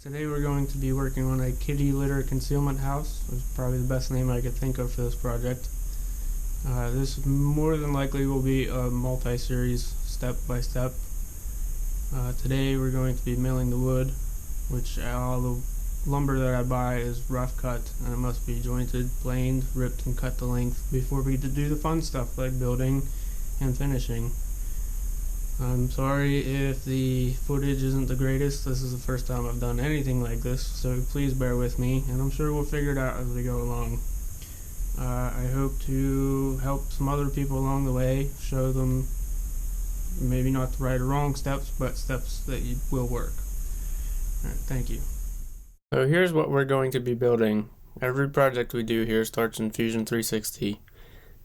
Today we're going to be working on a kitty litter concealment house, which is probably the best name I could think of for this project. This more than likely will be a multi-series step-by-step. Today we're going to be milling the wood, which all the lumber that I buy is rough cut, and it must be jointed, planed, ripped, and cut to length before we do the fun stuff like building and finishing. I'm sorry if the footage isn't the greatest. This is the first time I've done anything like this, so please bear with me, and I'm sure we'll figure it out as we go along. I hope to help some other people along the way, show them maybe not the right or wrong steps, but steps that will work. Alright, thank you. So here's what we're going to be building. Every project we do here starts in Fusion 360.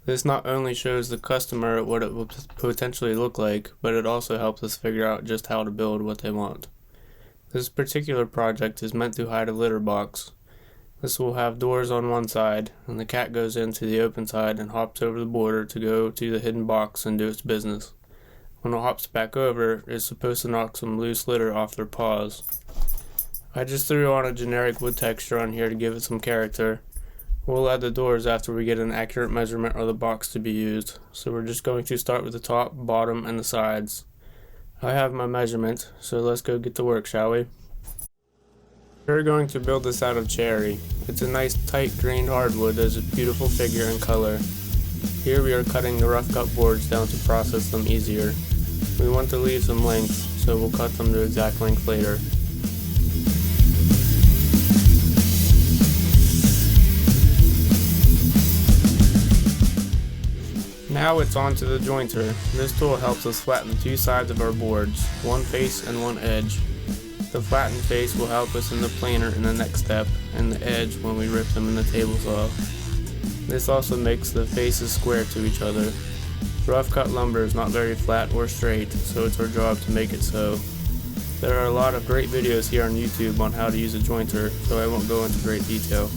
This not only shows the customer what it will potentially look like, but it also helps us figure out just how to build what they want. This particular project is meant to hide a litter box. This will have doors on one side, and the cat goes into the open side and hops over the border to go to the hidden box and do its business. When it hops back over, it's supposed to knock some loose litter off their paws. I just threw on a generic wood texture on here to give it some character. We'll add the doors after we get an accurate measurement of the box to be used, so we're just going to start with the top, bottom, and the sides. I have my measurement, so let's go get to work, shall we? We're going to build this out of cherry. It's a nice tight grained hardwood that has a beautiful figure and color. Here we are cutting the rough cut boards down to process them easier. We want to leave some length, so we'll cut them to exact length later. Now it's on to the jointer. This tool helps us flatten two sides of our boards, one face and one edge. The flattened face will help us in the planer in the next step, and the edge when we rip them in the table saw. This also makes the faces square to each other. Rough cut lumber is not very flat or straight, so it's our job to make it so. There are a lot of great videos here on YouTube on how to use a jointer, so I won't go into great detail.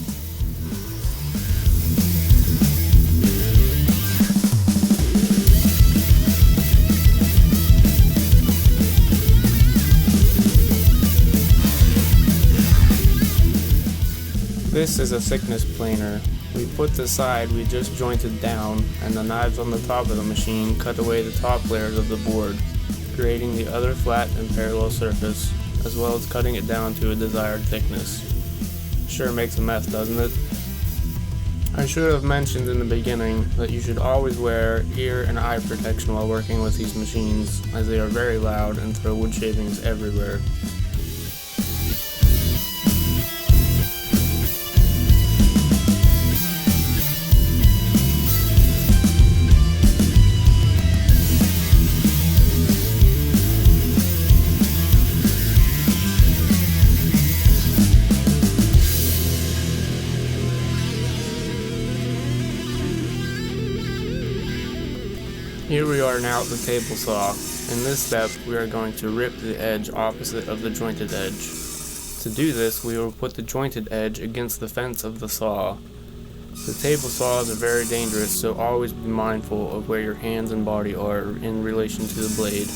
This is a thickness planer. We put the side we just jointed down, and the knives on the top of the machine cut away the top layers of the board, creating the other flat and parallel surface, as well as cutting it down to a desired thickness. Sure makes a mess, doesn't it? I should have mentioned in the beginning that you should always wear ear and eye protection while working with these machines, as they are very loud and throw wood shavings everywhere. Here we are now at the table saw. In this step, we are going to rip the edge opposite of the jointed edge. To do this, we will put the jointed edge against the fence of the saw. The table saws are very dangerous, so always be mindful of where your hands and body are in relation to the blade.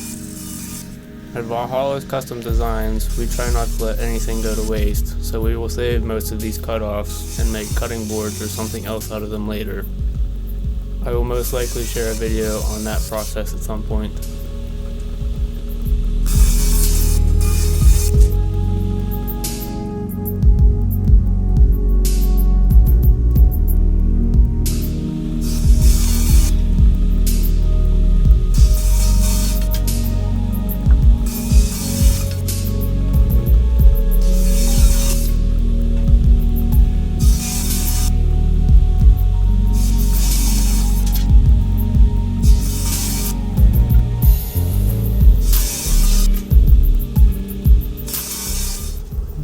At Valhalla's Custom Designs, we try not to let anything go to waste, so we will save most of these cutoffs and make cutting boards or something else out of them later. I will most likely share a video on that process at some point.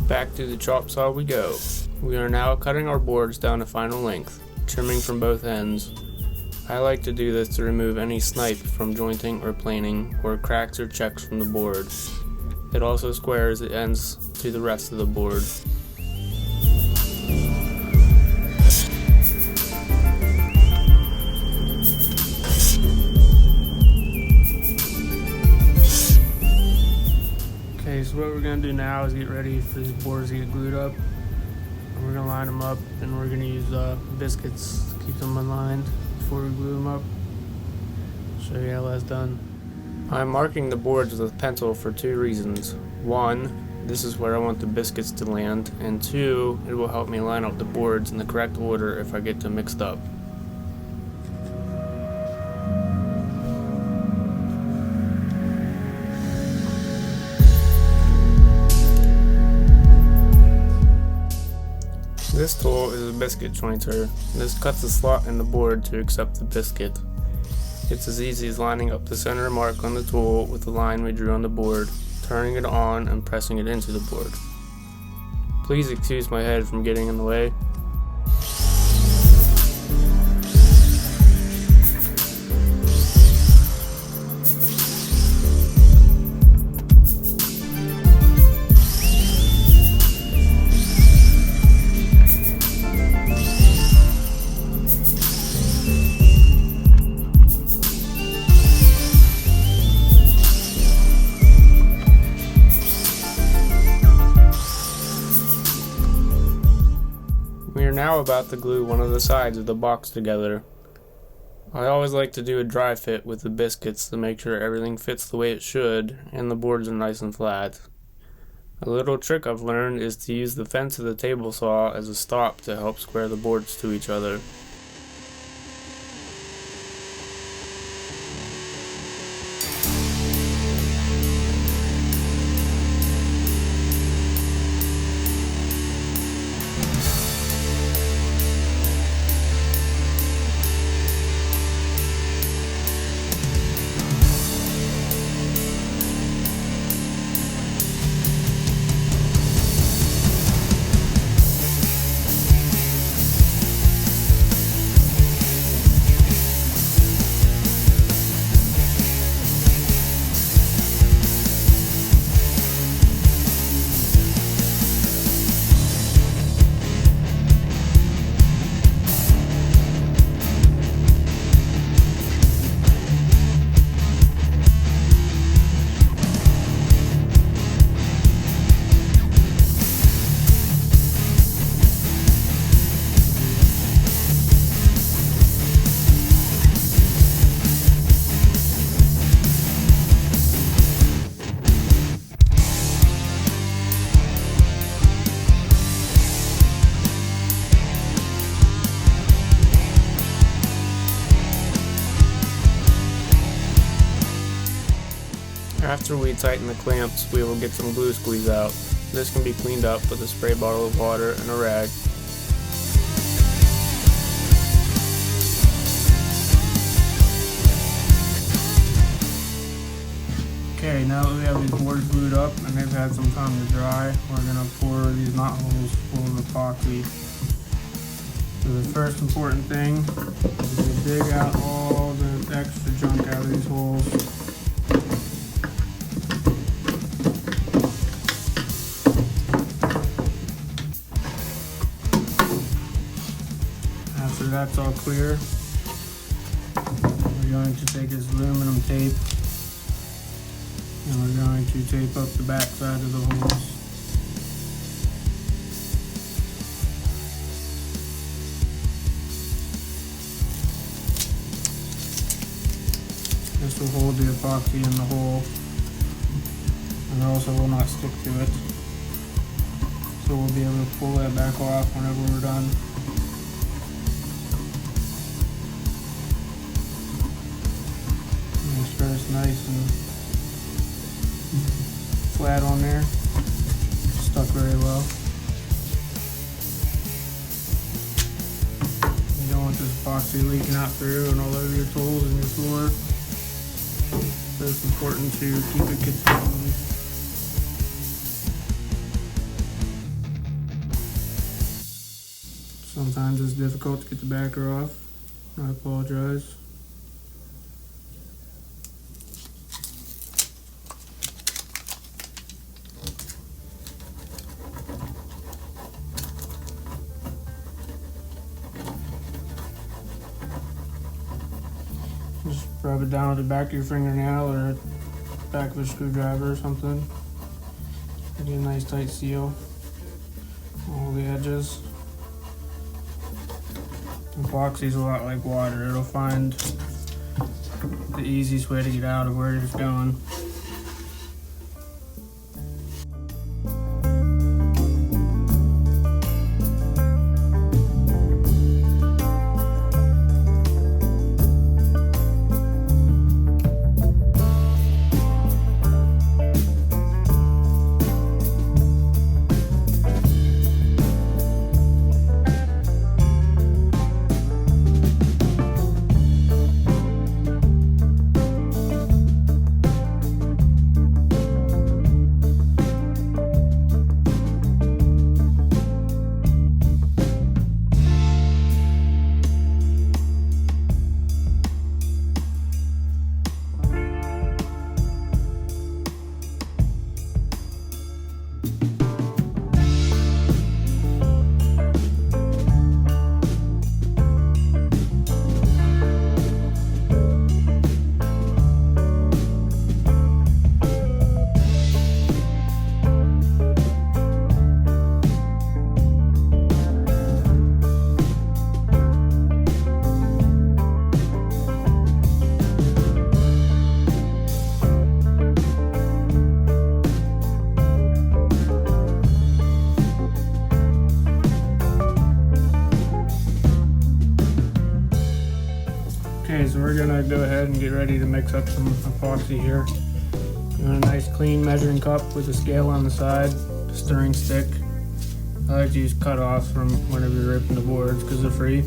Back to the chop saw we go. We are now cutting our boards down to final length, trimming from both ends. I like to do this to remove any snipe from jointing or planing, or cracks or checks from the board. It also squares the ends to the rest of the board. so what we're going to do now is get ready for these boards to get glued up. And we're going to line them up, and we're going to use biscuits to keep them aligned before we glue them up. Show you how that's done. I'm marking the boards with pencil for two reasons. One, this is where I want the biscuits to land, and two, it will help me line up the boards in the correct order if I get them mixed up. This tool is a biscuit jointer. This cuts a slot in the board to accept the biscuit. It's as easy as lining up the center mark on the tool with the line we drew on the board, turning it on and pressing it into the board. Please excuse my head from getting in the way. We are now about to glue one of the sides of the box together. I always like to do a dry fit with the biscuits to make sure everything fits the way it should and the boards are nice and flat. A little trick I've learned is to use the fence of the table saw as a stop to help square the boards to each other. After we tighten the clamps, we will get some glue squeeze out. This can be cleaned up with a spray bottle of water and a rag. Okay, now that we have these boards glued up and they've had some time to dry, we're going to pour these knot holes full of epoxy. So the first important thing is to dig out all the extra junk out of these holes. After that's all clear, we're going to take this aluminum tape and we're going to tape up the back side of the holes. This will hold the epoxy in the hole and also will not stick to it. So we'll be able to pull that back off whenever we're done. Make sure it's nice and flat on there. Stuck very well. You don't want this epoxy leaking out through and all over your tools and your floor. So it's important to keep it consistent. Sometimes it's difficult to get the backer off. I apologize. Just rub it down with the back of your fingernail or back of a screwdriver or something. Get a nice tight seal all the edges. Epoxy is a lot like water. It'll find the easiest way to get out of where it's going. Okay, so we're gonna go ahead and get ready to mix up some epoxy here. You want a nice clean measuring cup with a scale on the side, a stirring stick. I like to use cut-offs from whenever you're ripping the boards because they're free.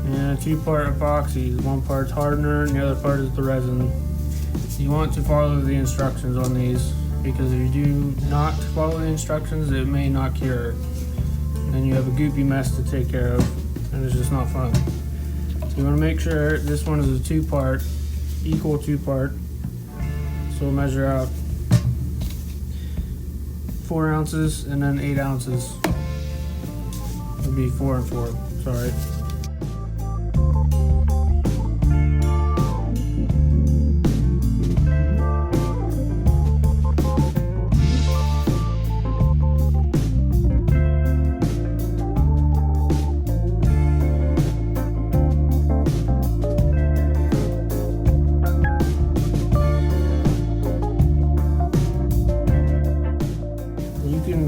And a 2-part epoxy. 1 part's hardener and the other part is the resin. You want to follow the instructions on these because if you do not follow the instructions, it may not cure. Then you have a goopy mess to take care of and it's just not fun. So you want to make sure this one is a 2-part, equal 2-part. So we'll measure out 4 ounces and then 8 ounces. It'll be 4 and 4, sorry.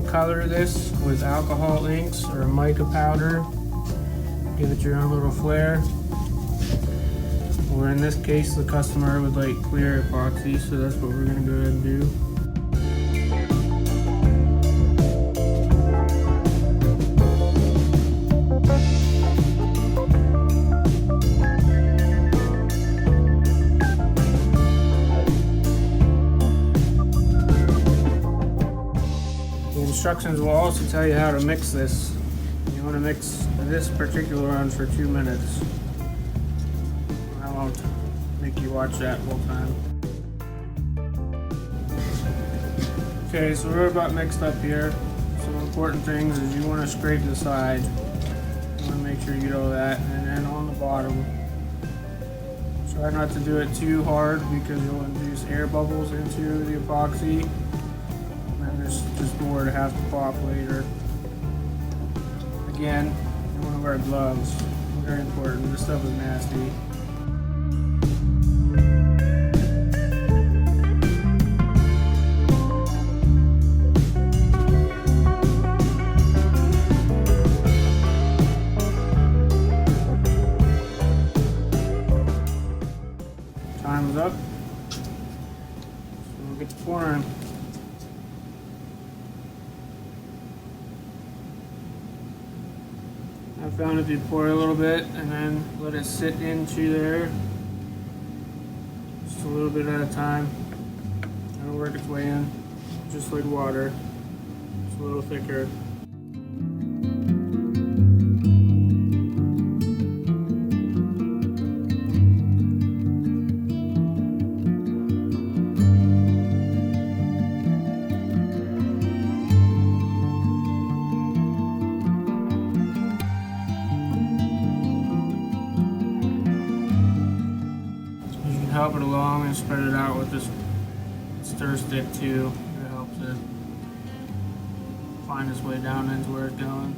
Color this with alcohol inks or mica powder. Give it your own little flair. Or in this case, the customer would like clear epoxy, so that's what we're going to go ahead and do. Instructions will also tell you how to mix this. You want to mix this particular one for 2 minutes. I won't make you watch that whole time. Okay, so we're about mixed up here. Some important things is you want to scrape the side. You want to make sure you get all that, and then on the bottom. Try not to do it too hard because you'll induce air bubbles into the epoxy. There's just more to have to pop later. Again, you want to wear gloves. Very important. This stuff is nasty. Time's up. So we'll get to pouring. I found if you pour a little bit and then let it sit into there, just a little bit at a time, it'll work its way in, just like water, just a little thicker. Help it along and spread it out with this stir stick too. It helps it. find its way down into where it's going.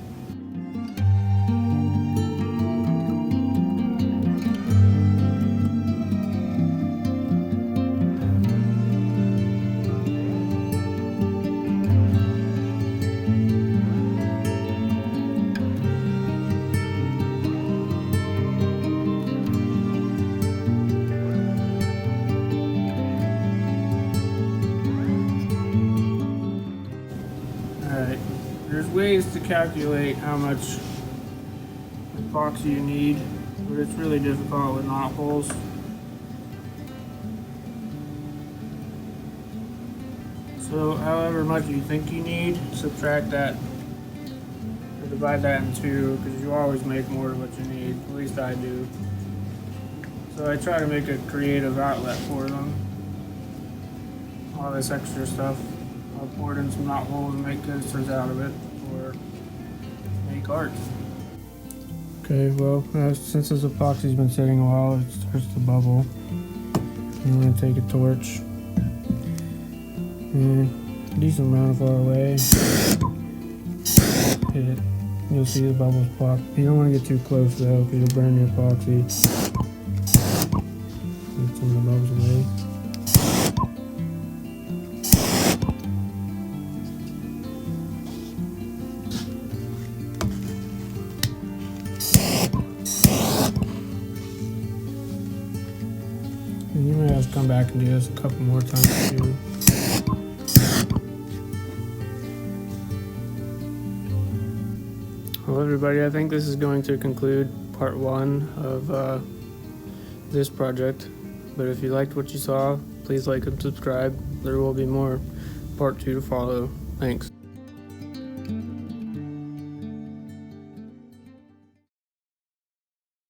Alright, there's ways to calculate how much epoxy you need, but it's really difficult with knot holes. So however much you think you need, subtract that, or divide that in two, because you always make more of what you need, at least I do. So I try to make a creative outlet for them. All this extra stuff, I'll pour it in some knot holes and make coasters out of it, or make art. Okay, well, since this epoxy's been sitting a while, it starts to bubble. I'm going to take a torch and a decent amount far away. Hit it. You'll see the bubbles pop. You don't want to get too close though, because you'll burn the epoxy. Get some of the bubbles away. And you may have to come back and do this a couple more times too. Well, everybody, I think this is going to conclude part one of this project. But if you liked what you saw, please like and subscribe. There will be more part two to follow. Thanks.